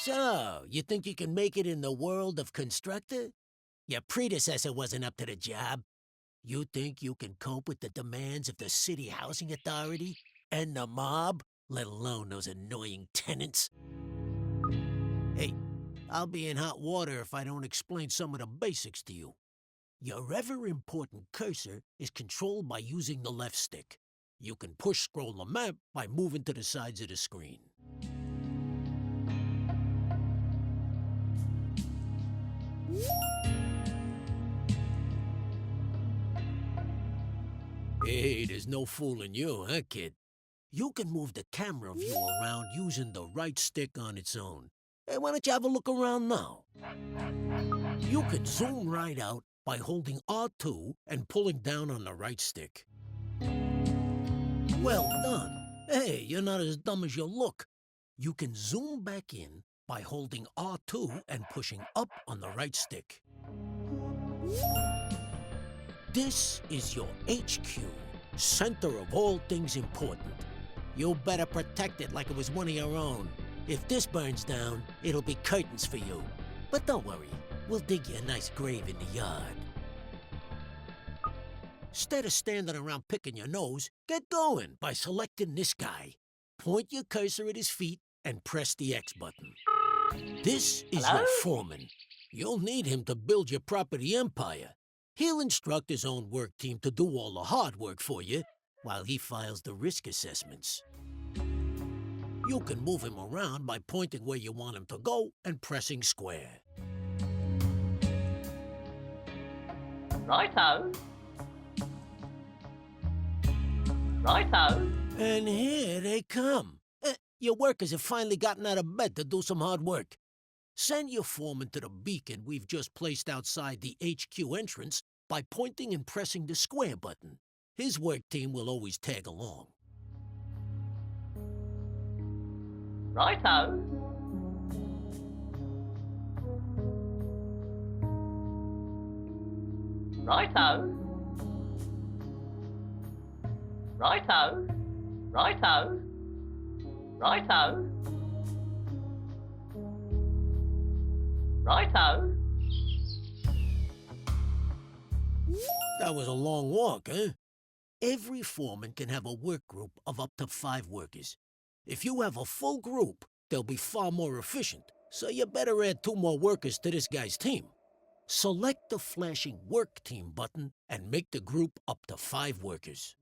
So, you think you can make it in the world of Constructor? Your predecessor wasn't up to the job. You think you can cope with the demands of the City Housing Authority and the mob, let alone those annoying tenants? Hey, I'll be in hot water if I don't explain some of the basics to you. Your ever-important cursor is controlled by using the left stick. You can push-scroll the map by moving to the sides of the screen. Hey, there's no fooling you, huh, kid? You can move the camera view around using the right stick on its own. Hey, why don't you have a look around now? You can zoom right out by holding R2 and pulling down on the right stick. Well done. Hey, you're not as dumb as you look. You can zoom back in by holding R2 and pushing up on the right stick. This is your HQ, center of all things important. You better protect it like it was one of your own. If this burns down, it'll be curtains for you. But don't worry, we'll dig you a nice grave in the yard. Instead of standing around picking your nose, get going by selecting this guy. Point your cursor at his feet and press the X button. This is your foreman. You'll need him to build your property empire. He'll instruct his own work team to do all the hard work for you while he files the risk assessments. You can move him around by pointing where you want him to go and pressing square. Righto. Righto. And here they come. Your workers have finally gotten out of bed to do some hard work. Send your foreman to the beacon we've just placed outside the HQ entrance by pointing and pressing the square button. His work team will always tag along. Righto. Righto. Righto. Righto. Righto. Righto. That was a long walk, huh? Every foreman can have a work group of up to 5 workers. If you have a full group, they'll be far more efficient, so you better add 2 more workers to this guy's team. Select the flashing Work Team button and make the group up to 5 workers.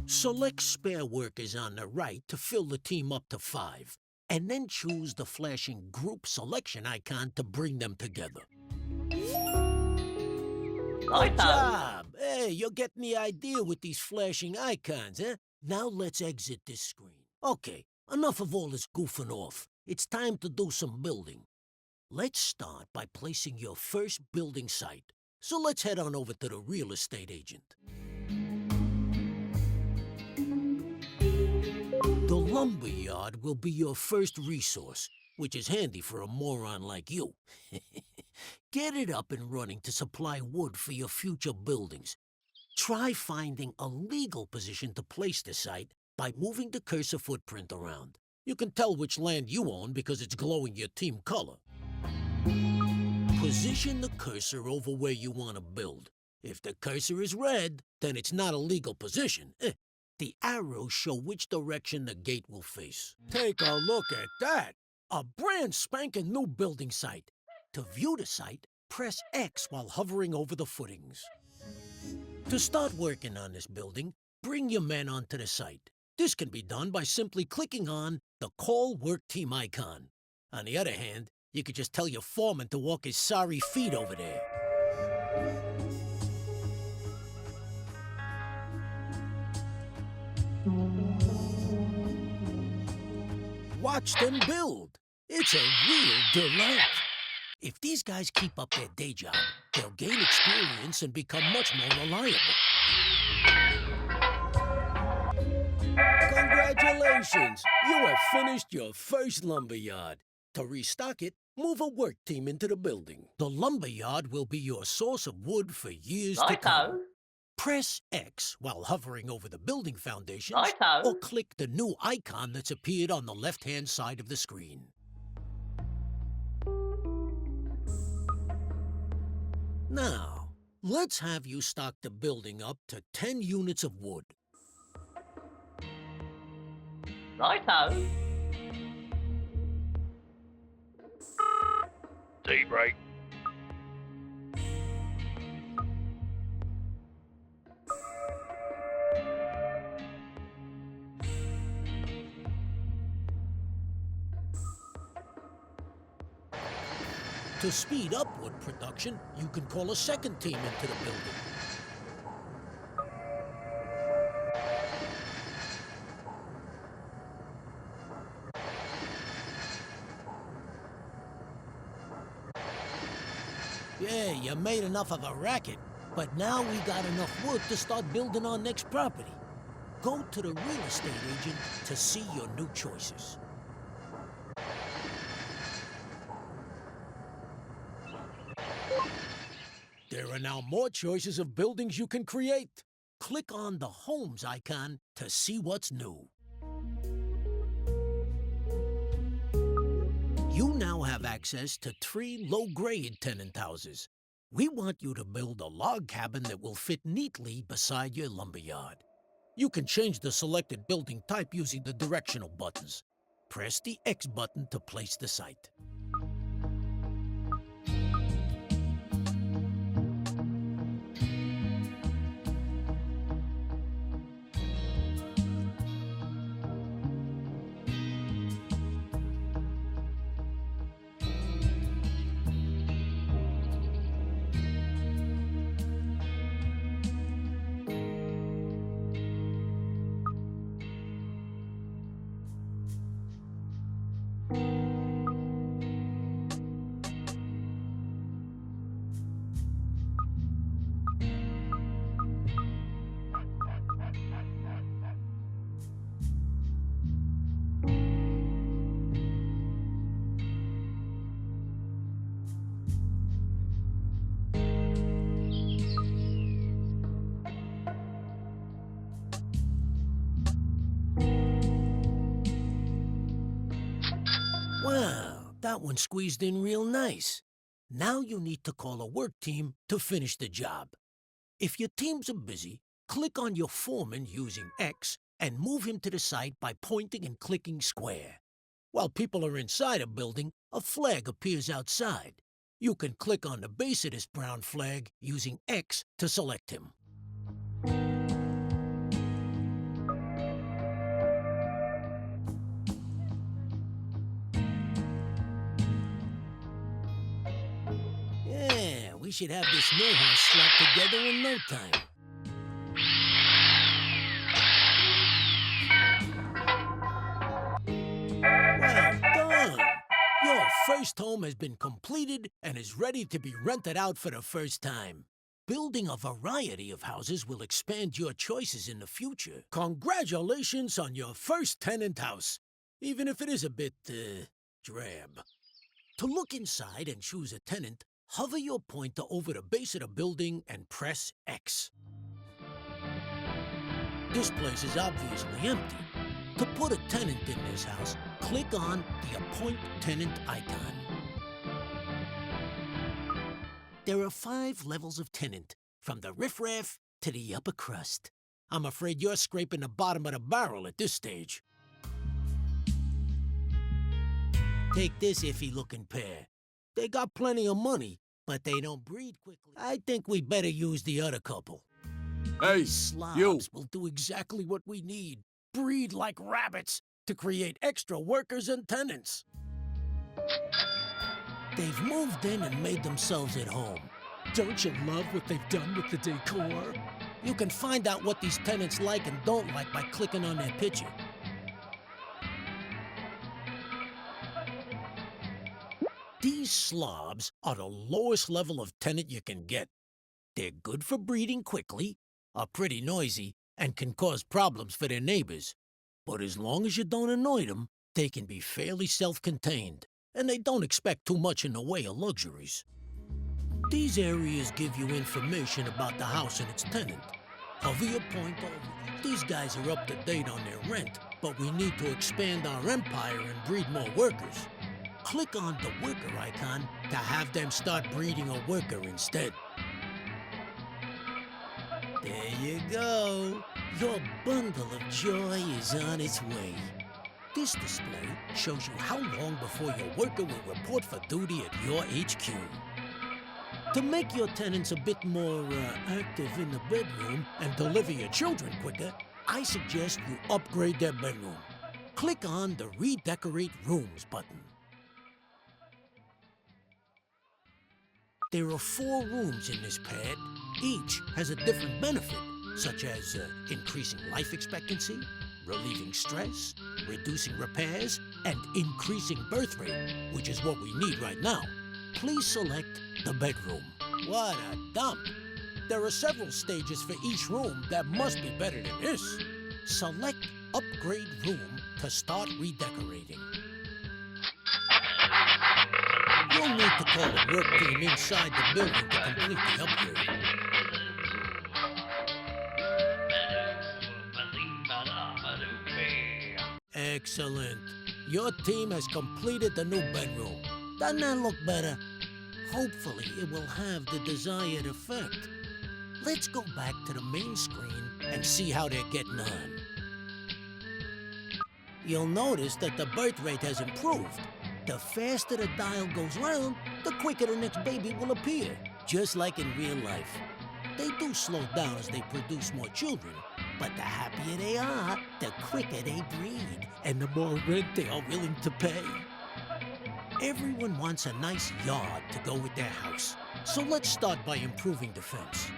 Select spare workers on the right to fill the team up to 5, and then choose the flashing Group Selection icon to bring them together. Good job! Hey, you're getting the idea with these flashing icons, huh? Now let's exit this screen. Okay, enough of all this goofing off. It's time to do some building. Let's start by placing your first building site. So let's head on over to the real estate agent. The lumberyard will be your first resource, which is handy for a moron like you. Get it up and running to supply wood for your future buildings. Try finding a legal position to place the site by moving the cursor footprint around. You can tell which land you own because it's glowing your team color. Position the cursor over where you want to build. If the cursor is red, then it's not a legal position. The arrows show which direction the gate will face. Take a look at that! A brand spanking new building site. To view the site, press X while hovering over the footings. To start working on this building, bring your men onto the site. This can be done by simply clicking on the Call Work Team icon. On the other hand, you could just tell your foreman to walk his sorry feet over there. Watch them build. It's a real delight. If these guys keep up their day job, they'll gain experience and become much more reliable. Congratulations! You have finished your first lumberyard. To restock it, move a work team into the building. The lumberyard will be your source of wood for years to come. Press X while hovering over the building foundations, Righto. or click the new icon that's appeared on the left-hand side of the screen. Now, let's have you stock the building up to 10 units of wood. Righto. Tea break. To speed up wood production, you can call a second team into the building. Yeah, you made enough of a racket, but now we got enough wood to start building our next property. Go to the real estate agent to see your new choices. There are now more choices of buildings you can create. Click on the Homes icon to see what's new. You now have access to 3 low-grade tenant houses. We want you to build a log cabin that will fit neatly beside your lumberyard. You can change the selected building type using the directional buttons. Press the X button to place the site. Wow, that one squeezed in real nice. Now you need to call a work team to finish the job. If your teams are busy, click on your foreman using X and move him to the site by pointing and clicking square. While people are inside a building, a flag appears outside. You can click on the base of this brown flag using X to select him. Yeah, we should have this new house slapped together in no time. Well done! Your first home has been completed and is ready to be rented out for the first time. Building a variety of houses will expand your choices in the future. Congratulations on your first tenant house, even if it is a bit, drab. To look inside and choose a tenant, hover your pointer over the base of the building and press X. This place is obviously empty. To put a tenant in this house, click on the Appoint Tenant icon. There are 5 levels of tenant, from the riffraff to the upper crust. I'm afraid you're scraping the bottom of the barrel at this stage. Take this iffy-looking pair. They got plenty of money, but they don't breed quickly. I think we better use the other couple. Hey, These slobs will do exactly what we need. Breed like rabbits to create extra workers and tenants. They've moved in and made themselves at home. Don't you love what they've done with the decor? You can find out what these tenants like and don't like by clicking on their picture. These slobs are the lowest level of tenant you can get. They're good for breeding quickly, are pretty noisy, and can cause problems for their neighbors. But as long as you don't annoy them, they can be fairly self-contained, and they don't expect too much in the way of luxuries. These areas give you information about the house and its tenant. Hover your pointer. These guys are up to date on their rent, but we need to expand our empire and breed more workers. Click on the worker icon to have them start breeding a worker instead. There you go. Your bundle of joy is on its way. This display shows you how long before your worker will report for duty at your HQ. To make your tenants a bit more active in the bedroom and deliver your children quicker, I suggest you upgrade their bedroom. Click on the Redecorate Rooms button. There are 4 rooms in this pad. Each has a different benefit, such as increasing life expectancy, relieving stress, reducing repairs, and increasing birth rate, which is what we need right now. Please select the bedroom. What a dump! There are several stages for each room that must be better than this. Select Upgrade Room to start redecorating. You'll need to call a work team inside the building to complete the upgrade. Excellent. Your team has completed the new bedroom. Doesn't that look better? Hopefully, it will have the desired effect. Let's go back to the main screen and see how they're getting on. You'll notice that the birth rate has improved. The faster the dial goes round, the quicker the next baby will appear, just like in real life. They do slow down as they produce more children, but the happier they are, the quicker they breed, and the more rent they are willing to pay. Everyone wants a nice yard to go with their house, so let's start by improving the fence.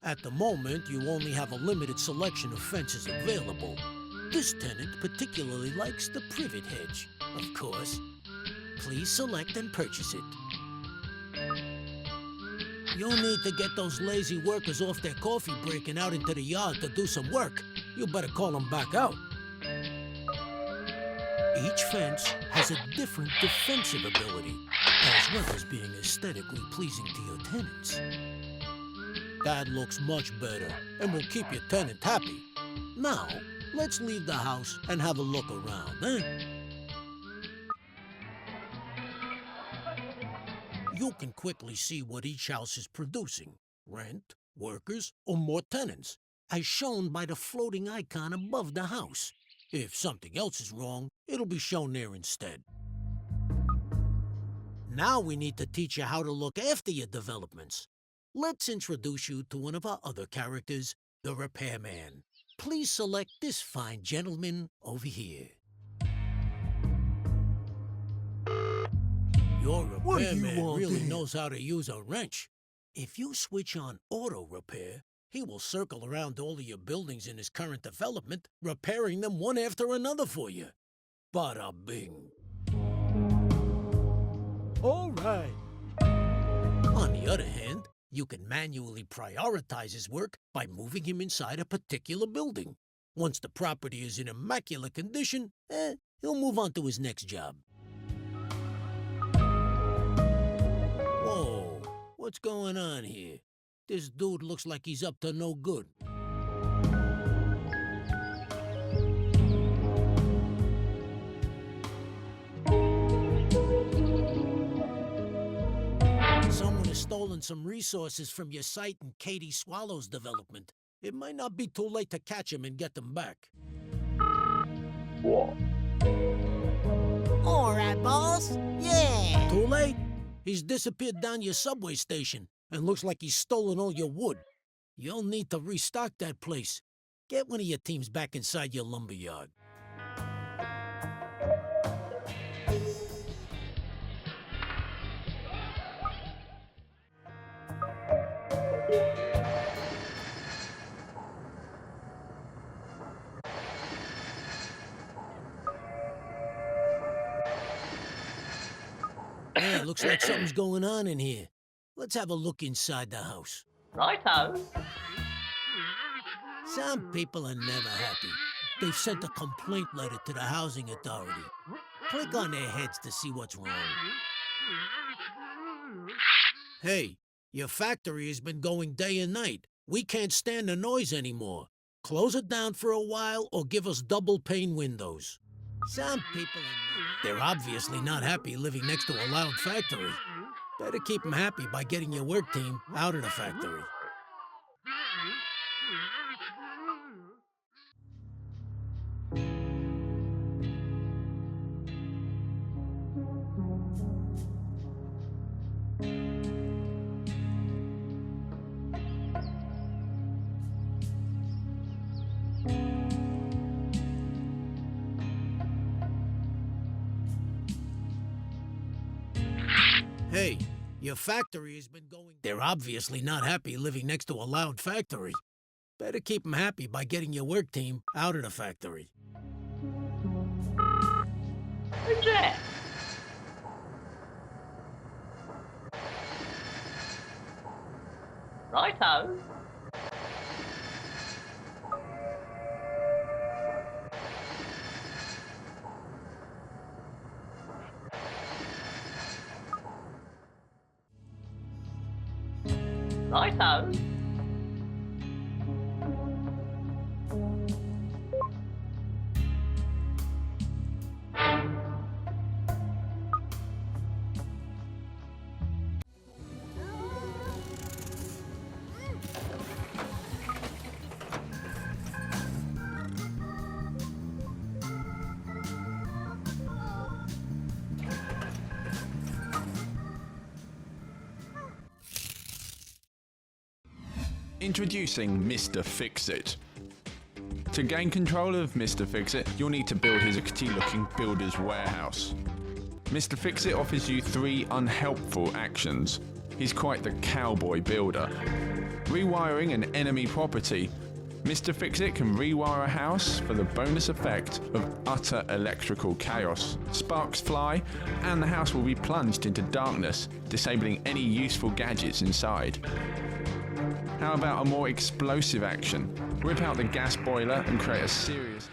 At the moment, you only have a limited selection of fences available. This tenant particularly likes the privet hedge, of course. Please select and purchase it. You'll need to get those lazy workers off their coffee break and out into the yard to do some work. You better call them back out. Each fence has a different defensive ability, as well as being aesthetically pleasing to your tenants. That looks much better, and will keep your tenant happy. Now, let's leave the house and have a look around, eh? You can quickly see what each house is producing. Rent, workers, or more tenants, as shown by the floating icon above the house. If something else is wrong, it'll be shown there instead. Now we need to teach you how to look after your developments. Let's introduce you to one of our other characters, the Repairman. Please select this fine gentleman over here. Your repairman really knows how to use a wrench. If you switch on auto repair, he will circle around all of your buildings in his current development, repairing them one after another for you. Bada bing. All right. On the other hand, you can manually prioritize his work by moving him inside a particular building. Once the property is in immaculate condition, he'll move on to his next job. Whoa, what's going on here? This dude looks like he's up to no good. Someone has stolen some resources from your site in Katie Swallow's development. It might not be too late to catch him and get them back. What? All right, boss. Yeah. Too late? He's disappeared down your subway station and looks like he's stolen all your wood. You'll need to restock that place. Get one of your teams back inside your lumberyard. Yeah, looks like something's going on in here. Let's have a look inside the house. Righto. Some people are never happy. They've sent a complaint letter to the housing authority. Click on their heads to see what's wrong. Hey, your factory has been going day and night. We can't stand the noise anymore. Close it down for a while or give us double pane windows. Some people they're obviously not happy living next to a loud factory. Better keep them happy by getting your work team out of the factory. Hey, your factory has been going... They're obviously not happy living next to a loud factory. Better keep them happy by getting your work team out of the factory. Who's that? Righto. Righto. Introducing Mr. Fix-It. To gain control of Mr. Fix-It, you'll need to build his rickety-looking builder's warehouse. Mr. Fix-It offers you 3 unhelpful actions. He's quite the cowboy builder. Rewiring an enemy property. Mr. Fix-It can rewire a house for the bonus effect of utter electrical chaos. Sparks fly, and the house will be plunged into darkness, disabling any useful gadgets inside. How about a more explosive action? Rip out the gas boiler and create a serious